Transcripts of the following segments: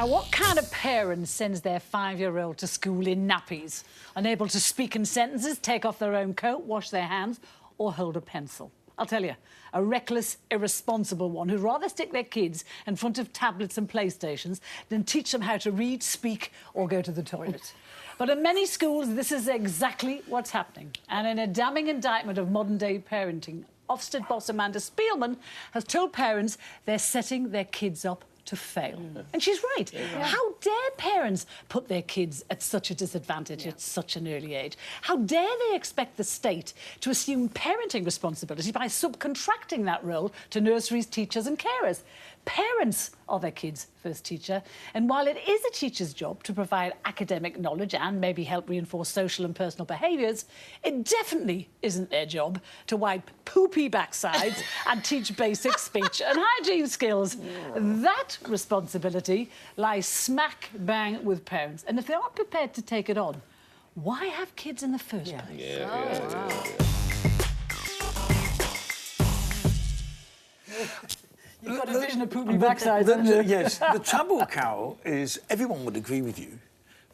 Now, what kind of parent sends their 5-year-old to school in nappies, unable to speak in sentences, take off their own coat, wash their hands, or hold a pencil? I'll tell you, a reckless, irresponsible one who'd rather stick their kids in front of tablets and PlayStations than teach them how to read, speak, or go to the toilet. But in many schools, this is exactly what's happening. And in a damning indictment of modern-day parenting, Ofsted boss Amanda Spielman has told parents they're setting their kids up to fail. And she's right. Yeah. How dare parents put their kids at such a disadvantage at such an early age? How dare they expect the state to assume parenting responsibility by subcontracting that role to nurseries, teachers and carers? Parents are their kids' first teacher, and while it is a teacher's job to provide academic knowledge and maybe help reinforce social and personal behaviours, it definitely isn't their job to wipe poopy backsides and teach basic speech and hygiene skills. That responsibility lies smack bang with parents, and if they aren't prepared to take it on, why have kids in the first place? You've got a vision of poopy backsides, haven't you? Yes. The trouble, Carole, is everyone would agree with you,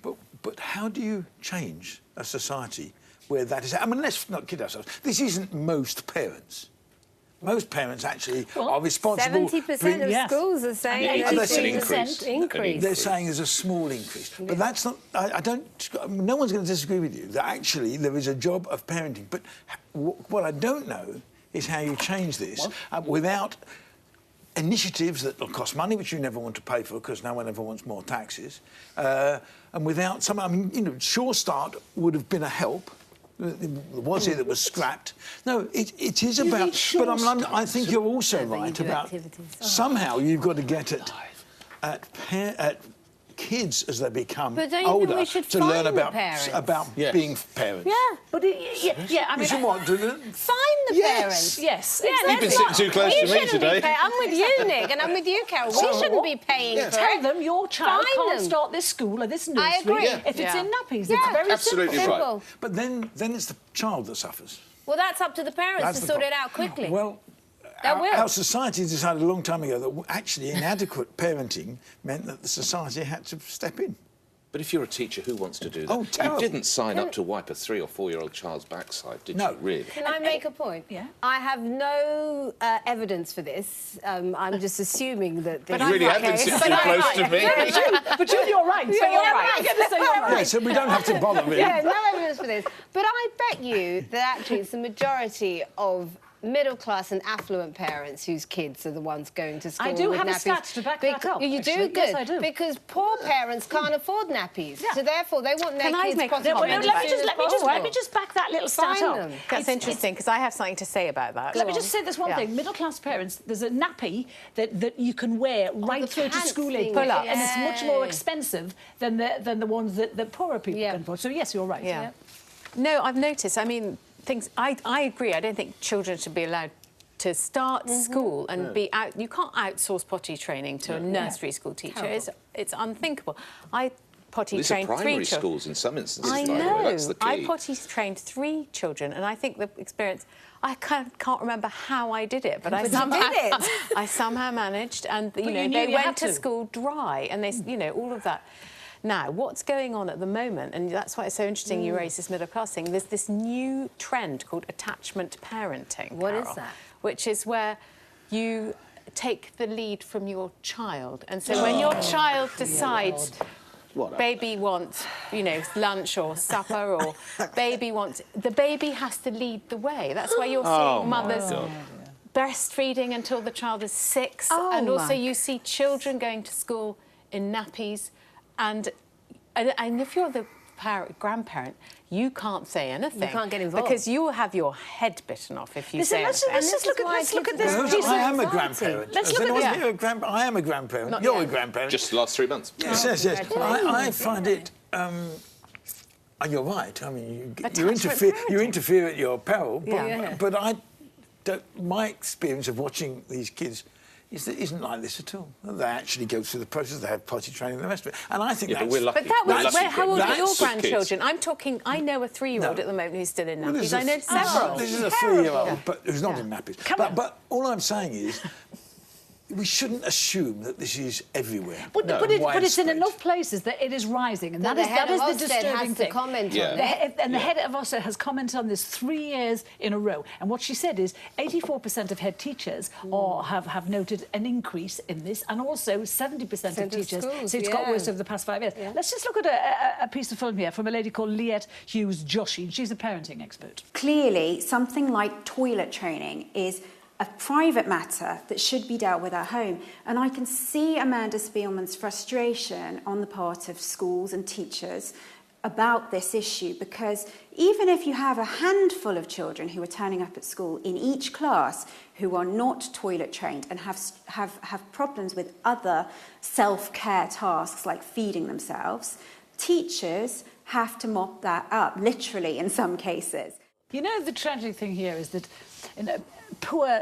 but how do you change a society where that is... I mean, let's not kid ourselves. This isn't most parents. Most parents actually are responsible... 70% of schools are saying there's an increase. They're saying there's a small increase. But that's not... I don't... No one's going to disagree with you that actually there is a job of parenting. But what I don't know is how you change this without... initiatives that will cost money, which you never want to pay for because no one ever wants more taxes, and without some... I mean, you know, Sure Start would have been a help. Was it that was scrapped? No, it is about... But I think you're also right about... Somehow you've got to get at kids as they become older to learn about being parents. Yeah, but I mean, find the parents. Yes, exactly. You've been sitting too close to me today. I'm with you, Nick, and I'm with you, Carole. We shouldn't be paying for it. Tell them your child can't start this school or this nursery if it's in nappies. It's very absolutely simple. right. But then it's the child that suffers. Well, that's up to the parents to sort it out quickly. Well, our society decided a long time ago that actually inadequate parenting meant that the society had to step in. But if you're a teacher, who wants to do that? Oh, terrible. You didn't sign up to wipe a 3- or 4-year-old child's backside, did you, really? Can I make a point? Yeah. I have no evidence for this. I'm just assuming that... You really have been sitting too close to me. But you're right. So you're right. Yeah, so we don't have to bother, really. Yeah, no evidence for this. But I bet you that actually it's the majority of middle-class and affluent parents whose kids are the ones going to school I do with have nappies. a stat to back that up. You do? Good. Yes, I do. Because poor parents can't afford nappies. Yeah. So therefore they want their kids let me just back that little stat up. That's interesting, because I have something to say about that. Let me just say this one thing. Middle-class parents, there's a nappy that you can wear right through to school age, and it's much more expensive than the ones that poorer people can afford. So, yes, you're right. Yeah. No, I've noticed, I mean, I agree. I don't think children should be allowed to start school and be out. You can't outsource potty training to a nursery school teacher. It's unthinkable. I potty trained 3 children. Primary schools in some instances. I know. That's the key. I potty trained 3 children, and I think the experience. I can't remember how I did it, but I somehow managed, and you know they went to school dry, and they all of that. Now, what's going on at the moment, and that's why it's so interesting you raise this middle-class thing, there's this new trend called attachment parenting. What is that? Which is where you take the lead from your child. And so when your child decides... baby wants, lunch or supper, or baby wants... The baby has to lead the way. That's why you're seeing mothers breastfeeding until the child is 6. And also you see children going to school in nappies. And if you're the grandparent, you can't say anything. You can't get involved. Because you will have your head bitten off if you say anything. Let's look at this. I am a grandparent. I am a grandparent. You're a grandparent. Just the last 3 months. Yes. I find it... you're right. I mean, you interfere at your peril. But I don't... My experience of watching these kids... isn't like this at all. They actually go through the process, they have potty training and the rest of it. And I think that's... But we're lucky. But that was... How old are your That's grandchildren? I'm talking... I know a 3-year-old at the moment who's still in nappies. I know several. This is a 3-year-old, but who's not in nappies. But all I'm saying is, we shouldn't assume that this is everywhere. But it's in widespread. enough places that it is rising, and that the is head of the Ofsted disturbing has thing. to comment Yeah. on it. And the head of Ofsted has commented on this 3 years in a row. And what she said is 84% of head teachers have noted an increase in this, and also 70% of teachers schools, say it's got worse over the past 5 years. Yeah. Let's just look at a piece of film here from a lady called Liette Hughes-Joshi, and she's a parenting expert. Clearly, something like toilet training is a private matter that should be dealt with at home. And I can see Amanda Spielman's frustration on the part of schools and teachers about this issue, because even if you have a handful of children who are turning up at school in each class who are not toilet trained and have problems with other self-care tasks like feeding themselves, teachers have to mop that up, literally in some cases. You know, the tragic thing here is that, poor,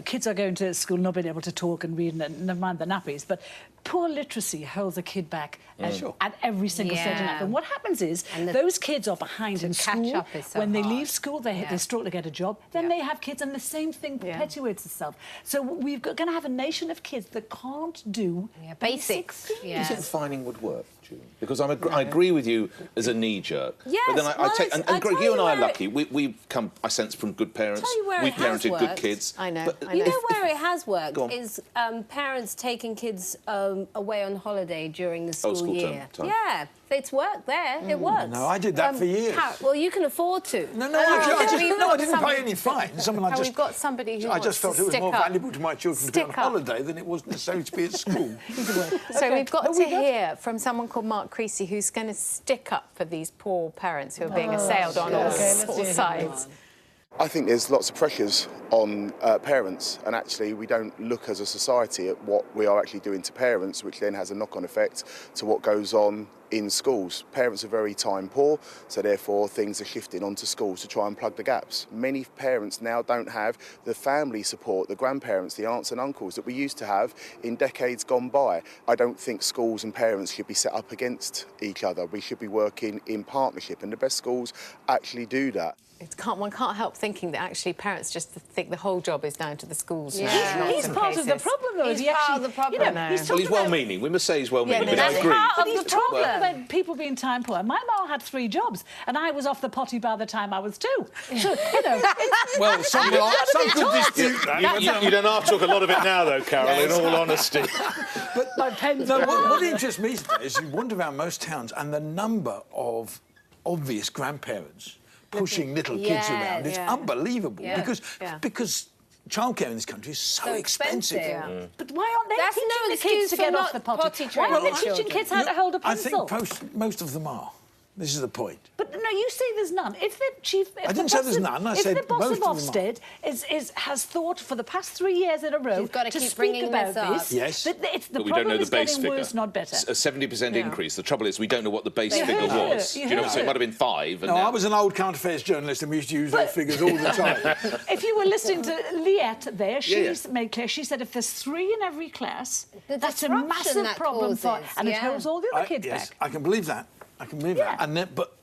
kids are going to school not being able to talk and read, and never mind the nappies, but poor literacy holds a kid back at every single stage in life. And what happens is those kids are behind in school. When they leave school, they struggle to get a job. Then they have kids, and the same thing perpetuates itself. So we're going to have a nation of kids that can't do basic things. Do you think fining would work, Julie? Because I agree with you as a knee-jerk. Yes, but then I take... And Greg, you and I are lucky. We've come, I sense, from good parents. We've parented good kids. I know. But You know where it has worked is parents taking kids away on holiday during the school year. Time. Yeah, it's worked there. It works. No, I did that for years. Well, you can afford to. No, I didn't pay any fines. We've got somebody who I just felt it was more valuable to my children to be on Stick up. holiday than it was necessarily to be at school. So we've got to hear from someone called Mark Creasy, who's going to stick up for these poor parents who are being assailed on all sides. I think there's lots of pressures on parents, and actually we don't look as a society at what we are actually doing to parents, which then has a knock-on effect to what goes on in schools. Parents are very time poor, so therefore things are shifting onto schools to try and plug the gaps. Many parents now don't have the family support, the grandparents, the aunts and uncles that we used to have in decades gone by. I don't think schools and parents should be set up against each other. We should be working in partnership, and the best schools actually do that. One can't help thinking that actually parents just think the whole job is down to the schools. Yeah. He's part of the problem, though. He's part of the problem. He's well-meaning. We must say he's well-meaning, but I that's agree. part of the problem about people being time poor. My mum had 3 jobs, and I was off the potty by the time I was 2. So, Well, some could dispute that. You don't have to talk a lot of it now, though, Carole, in all honesty. But what interests me today is you wander around most towns and the number of obvious grandparents pushing little kids around is unbelievable because childcare in this country is so expensive. But why aren't they That's teaching no the excuse kids to for get not off the potty? training Why aren't they children. teaching kids how to hold a pencil? I think most of them are. This is the point. But no, you say there's none. If the chief, if I didn't the say there's none. I if said the boss of most of them Ofsted has thought for the past 3 years in a row You've got to keep speak bringing about this up. this, Yes. that it's the But we don't know problem the is base getting figure. worse, not better. A 70% increase. The trouble is we don't know what the base You figure heard was. her. You Do you know heard what? So it her. might have been 5. And No, now... I was an old current affairs journalist and we used to use those figures all the time. If you were listening to Liette there, she's made clear, she said if there's 3 in every class, The that's a disruption massive that problem causes, and it holds all the other kids Yes, back. I can believe that. I can believe that. And then, but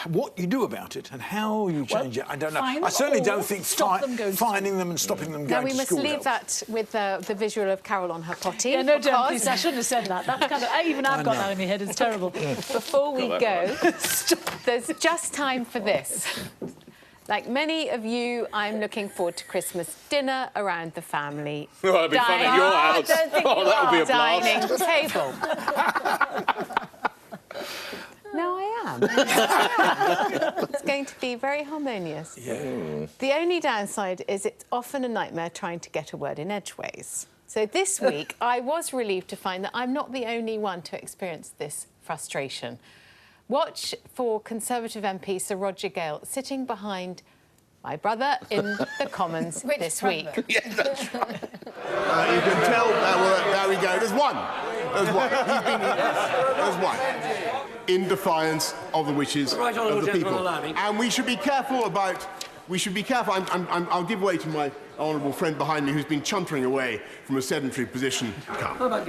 what you do about it and how you change it, I don't know. fine I certainly them or don't think stop them going to fining them and stopping them Now, going we to must school leave helps. that with the visual of Carole on her potty. Yeah, no, don't, because please. I shouldn't have said that. That's kind of... Even I've got that in my head. It's terrible. Before we go, there's just time for this. Like many of you, I'm looking forward to Christmas dinner around the family. Well, that'd be fun in your house. I don't think you that would be a dining blast. table. No, I am. It's going to be very harmonious. Yeah. The only downside is it's often a nightmare trying to get a word in edgeways. So this week, I was relieved to find that I'm not the only one to experience this frustration. Watch for Conservative MP Sir Roger Gale sitting behind my brother in the Commons this week. Yeah, that's right. You can tell, there we go, there's one. There's one. There's one. In defiance of the wishes of the people. And we should be careful about... I'll give way to my honourable friend behind me who's been chuntering away from a sedentary position.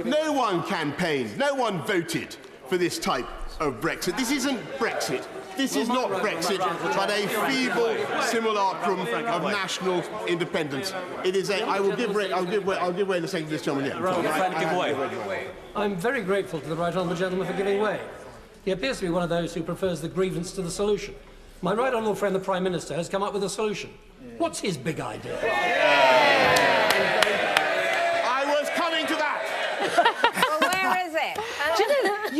No one campaigned, no one voted for this type of Brexit. This isn't Brexit. This is not Brexit, but a feeble simulacrum of national independence. It is a. I will give way. I'll give way in a second to this gentleman here. I'm very grateful to the right honourable gentleman for giving way. He appears to be one of those who prefers the grievance to the solution. My right honourable friend, the Prime Minister, has come up with a solution. What's his big idea? I was coming to that. Well, where is it?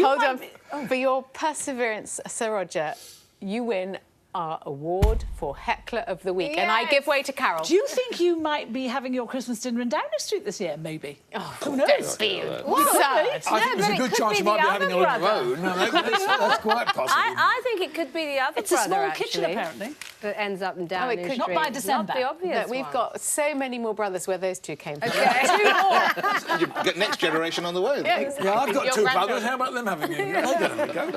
Hold on. For your perseverance, Sir Roger, you win our award for Heckler of the Week. Yes. And I give way to Carole. Do you think you might be having your Christmas dinner in Downing Street this year, maybe? Oh, who knows? don't feel I think there's a good chance you might be having a lot of own. No, that's quite possible. I think it could be the other it's brother, a small actually, kitchen, apparently. that ends up in Downing Street. Not by December. Not the obvious No, we've got so many more brothers where those two came from. Okay. 2 more. You get next generation on the way. Yeah, exactly. Yeah, I've got Your 2 brothers. grandchildren. How about them having a go?